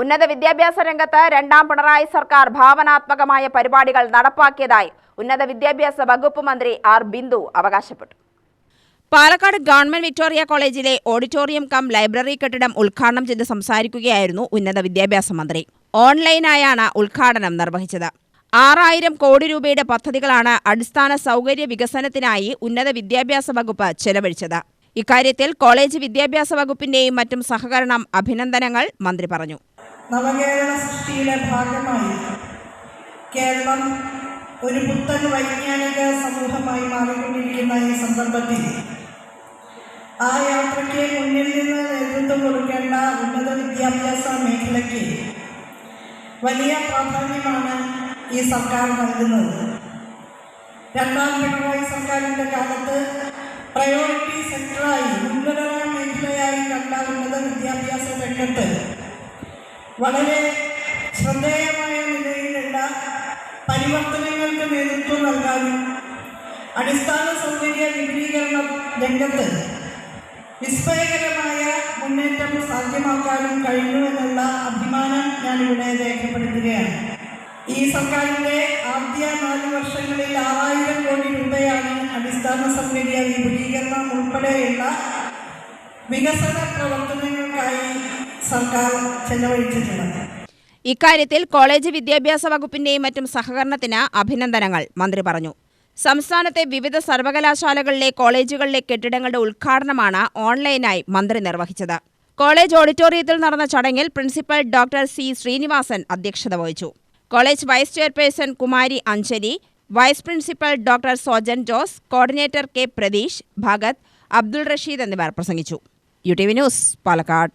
ഉന്നത വിദ്യാഭ്യാസ രംഗത്ത് രണ്ടാം പിണറായി സർക്കാർ ഭാവനാത്മകമായ പരിപാടികൾ നടപ്പാക്കിയതായി ഉന്നത വിദ്യാഭ്യാസ വകുപ്പ് മന്ത്രി ആർ ബിന്ദു അവകാശപ്പെട്ടു. പാലക്കാട് ഗവൺമെന്റ് വിക്ടോറിയ കോളേജിലെ ഓഡിറ്റോറിയം കം ലൈബ്രറി കെട്ടിടം ഉദ്ഘാടനം ചെയ്ത് സംസാരിക്കുകയായിരുന്നു ഉന്നത വിദ്യാഭ്യാസ മന്ത്രി. ഓൺലൈനായാണ് ഉദ്ഘാടനം നിർവഹിച്ചത്. 6000 കോടി രൂപയുടെ പദ്ധതികളാണ് അടിസ്ഥാന സൗകര്യ വികസനത്തിനായി ഉന്നത വിദ്യാഭ്യാസ വകുപ്പ് ചെലവഴിച്ചത്. ഇക്കാര്യത്തിൽ കോളേജ് വിദ്യാഭ്യാസ വകുപ്പിന്റെയും മറ്റും സഹകരണം അഭിനന്ദനങ്ങൾ മന്ത്രി പറഞ്ഞു. നവകേരള സൃഷ്ടിയുടെ ഭാഗമായി കേരളം ഒരു പുത്തൻ വൈജ്ഞാനിക സമൂഹമായി മാറിക്കൊണ്ടിരിക്കുന്ന ഈ സന്ദർഭത്തിൽ ആ യാത്രയ്ക്ക് മുന്നിൽ നിന്ന് നേതൃത്വം കൊടുക്കേണ്ട ഉന്നത വിദ്യാഭ്യാസ മേഖലയ്ക്ക് വലിയ പ്രാധാന്യമാണ് ഈ സർക്കാർ നൽകുന്നത്. രണ്ടാം പിണറായി സർക്കാരിൻ്റെ കാലത്ത് പ്രയോറിറ്റി സെക്ടറായി മുൻഗണനാ മേഖലയായി കണ്ട ഉന്നത വിദ്യാഭ്യാസ രംഗത്ത് വളരെ ശ്രദ്ധേയമായ നിലയിലുള്ള പരിവർത്തനങ്ങൾക്ക് നേതൃത്വം നൽകാനും അടിസ്ഥാന സൗകര്യ വിപുലീകരണ രംഗത്ത് വിസ്മയകരമായ മുന്നേറ്റം സാധ്യമാക്കാനും കഴിഞ്ഞുവെന്നുള്ള അഭിമാനം ഞാനിവിടെ രേഖപ്പെടുത്തുകയാണ്. ഈ സർക്കാരിൻ്റെ ആദ്യ 4 വർഷങ്ങളിൽ 6000 കോടി രൂപയാണ് അടിസ്ഥാന സൗകര്യ വിപുലീകരണം ഉൾപ്പെടെയുള്ള വികസന പ്രവർത്തനങ്ങൾക്കായി സർക്കാർ ചെലവഴിച്ചിട്ടുള്ളത്. ഇക്കാര്യത്തിൽ കോളേജ് വിദ്യാഭ്യാസ വകുപ്പിന്റെയും മറ്റും സഹകരണത്തിന് അഭിനന്ദനങ്ങൾ മന്ത്രി പറഞ്ഞു. സംസ്ഥാനത്തെ വിവിധ സർവകലാശാലകളിലെ കോളേജുകളിലെ കെട്ടിടങ്ങളുടെ ഉദ്ഘാടനമാണ് ഓൺലൈനായി മന്ത്രി നിർവഹിച്ചത്. കോളേജ് ഓഡിറ്റോറിയത്തിൽ നടന്ന ചടങ്ങിൽ പ്രിൻസിപ്പൽ ഡോക്ടർ സി ശ്രീനിവാസൻ അധ്യക്ഷത വഹിച്ചു. കോളേജ് വൈസ് ചെയർപേഴ്സൺ കുമാരി Anjali, vice principal doctor Sojan Jose, coordinator K Pratheesh, Bhagat, Abdul Rasheed എന്നിവർ പ്രസംഗിച്ചു. UTV news, Palakkad.